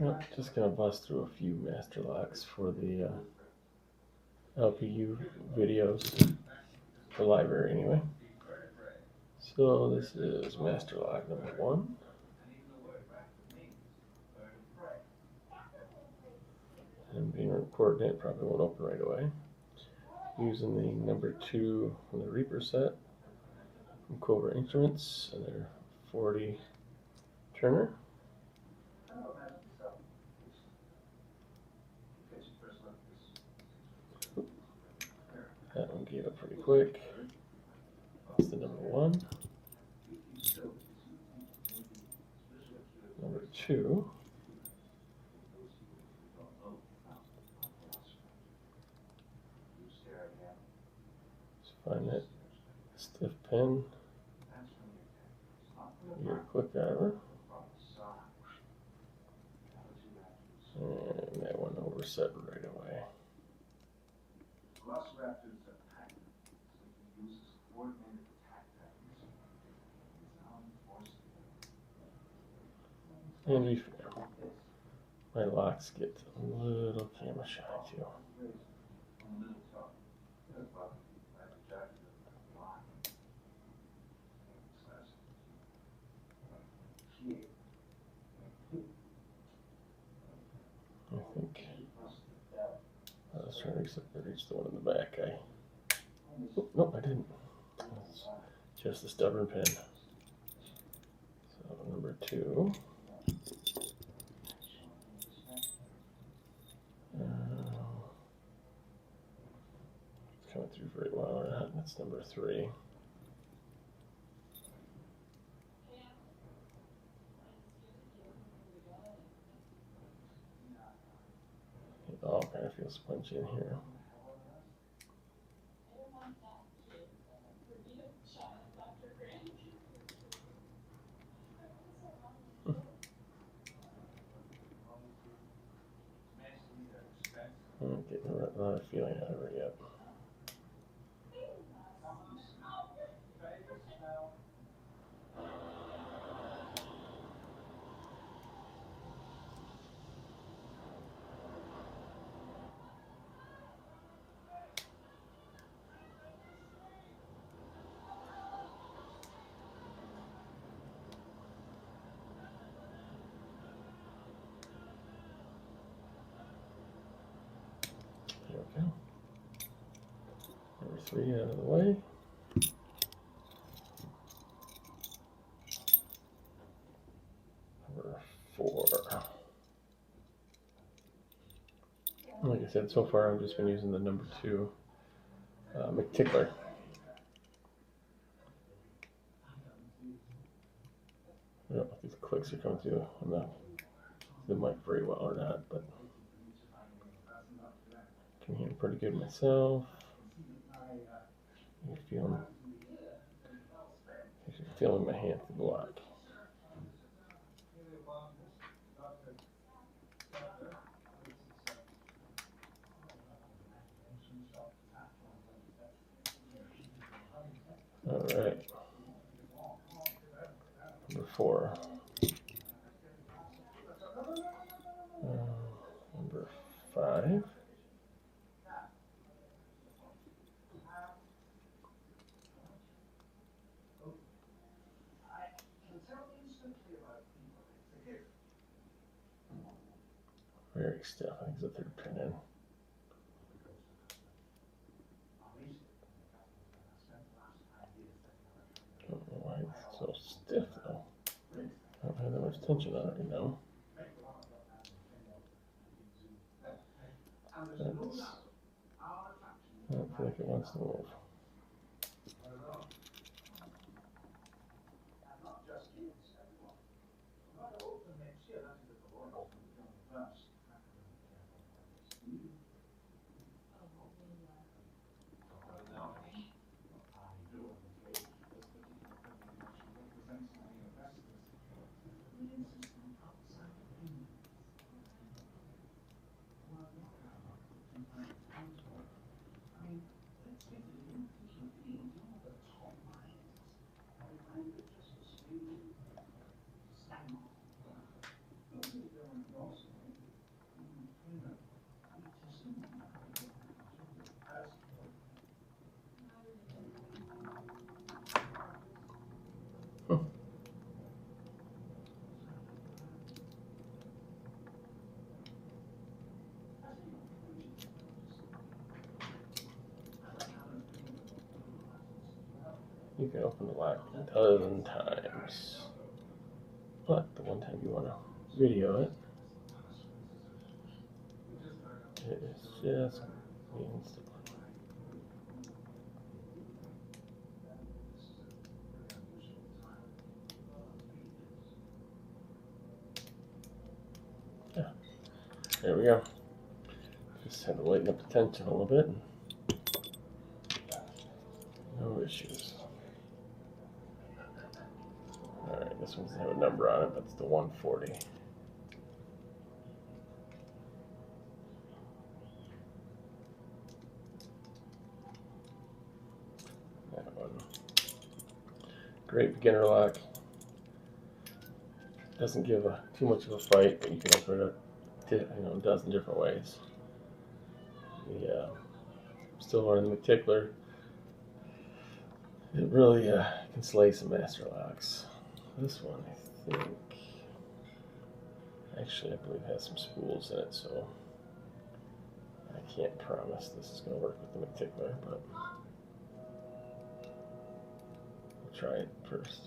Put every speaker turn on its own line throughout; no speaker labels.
Yep, just gonna bust through a few master locks for the LPU videos for library anyway. So this is master lock number 1. And being recorded, it probably won't open right away. Using the number 2 from the Reaper set from Cobra Instruments and their 40 Turner. That one gave up pretty quick. That's the number 1. Number 2. Just find that stiff pin. Get a click driver. And that one overset right away. And be fair, my locks get a little camera shy too. I think I was trying to reach the one in the back. Nope, I didn't. It's just a stubborn pin. So number 2. It's coming through very well or not. That's number 3. It all kind of feels spongy in here. I'm not getting a lot of feeling out of her yet. There we go. Number 3 out of the way. Number 4. Like I said, so far I've just been using the number 2 McTickler. I don't know if these clicks are coming through on the mic very well or not, but I can hear pretty good myself. You're feeling my hand through the lock. All right. Number 4. Number 5. Very stiff. I think it's the 3rd pin in. I don't know why it's so stiff though. I don't have that much tension on it right now. I don't feel like it wants to move. can open the lock a dozen times. But the one time you want to video it, it is just means yeah. There we go. Just had to lighten up the tension a little bit. No issues. Alright, this one doesn't have a number on it, but it's the 140. That one. Great beginner lock. Doesn't give too much of a fight, but you can open it up a dozen different ways. Yeah, still learning the tickler. It really can slay some master locks. This one, I think, actually, I believe has some spools in it, so I can't promise this is going to work with the tickler, but we'll try it first.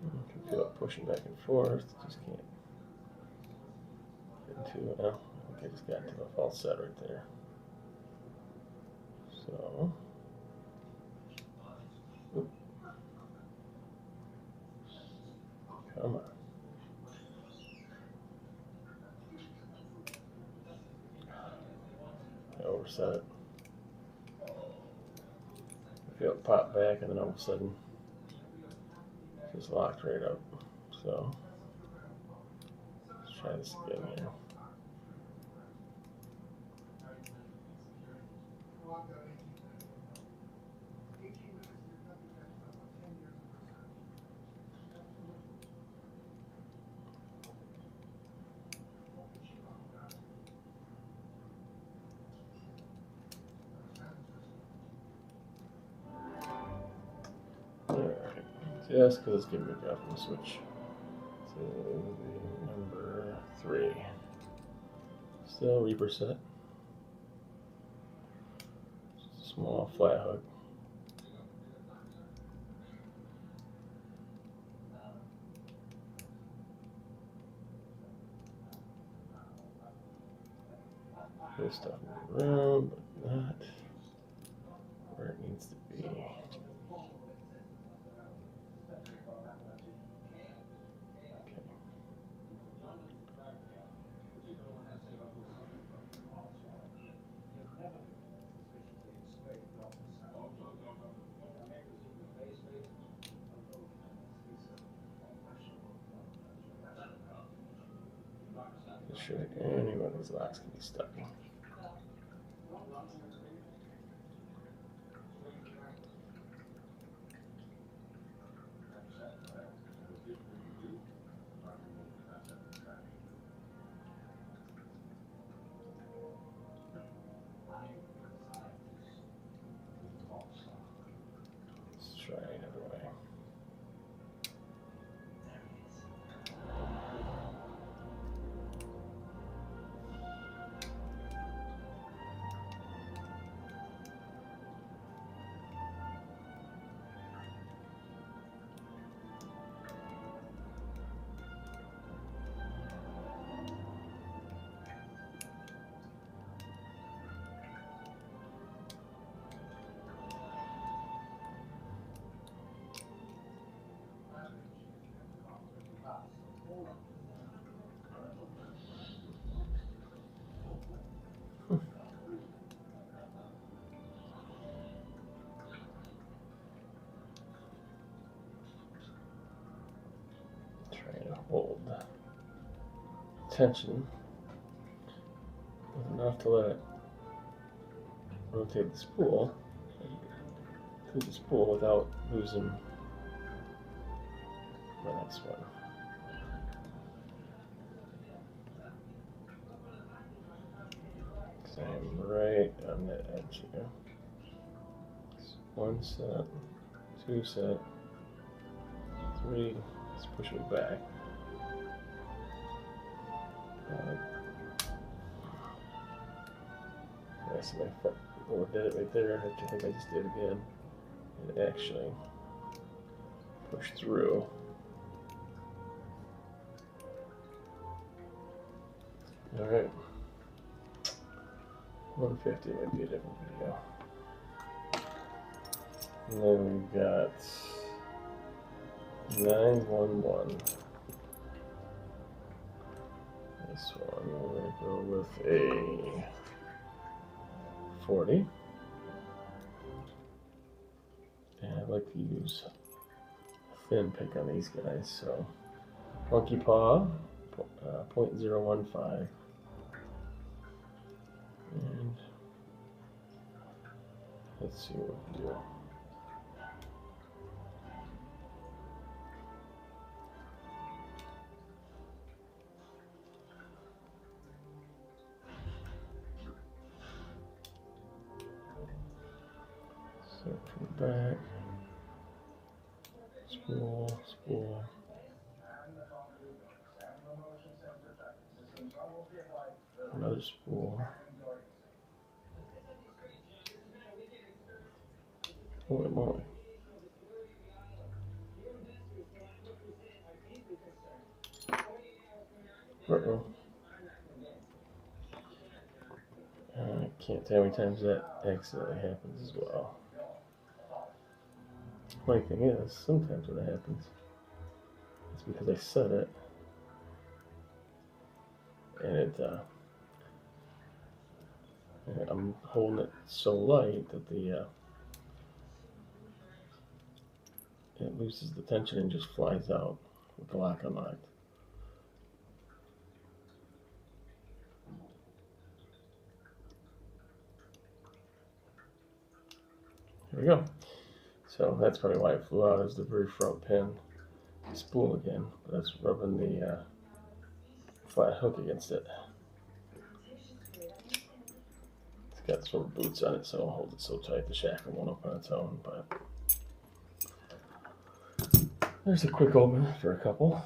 You can feel it pushing back and forth. Just can't get into it. Well, I think I just got into a false set right there. So, oop. Come on. I overset it. I feel it pop back, and then all of a sudden, it's just locked right up. So, let's try this again here. Alright, just because it's giving me a from the switch to the number 3. Still Reaper set. Just a small flat hook. This stuff moves around, but not where it needs to be. Sure, any one of these locks can be stuck. Let's try another way. Trying to hold tension enough to let it rotate the spool through the spool without losing the next one. I'm right on that edge here. One set, two set, three. Let's push it back. I see my foot. Oh, I did it right there. I think I just did it again. It actually pushed through. All right. 150 might be a different video. And then we've got 911. This one, we're going to go with a 40. And I like to use a thin pick on these guys, so Monkey Paw, 0.015. And let's see what we can do. So come back, spool. Another spool. Holy moly. Uh-oh. I can't tell how many times that accidentally happens as well. Funny thing is, sometimes when it happens, it's because I set it, and I'm holding it so light that it loses the tension and just flies out with the lock unlocked. Here we go. So that's probably why it flew out, is the very front pin. Spool again, but that's rubbing the flat hook against it. It's got sort of boots on it, so it'll hold it so tight the shackle won't open on its own. But there's a quick open for a couple.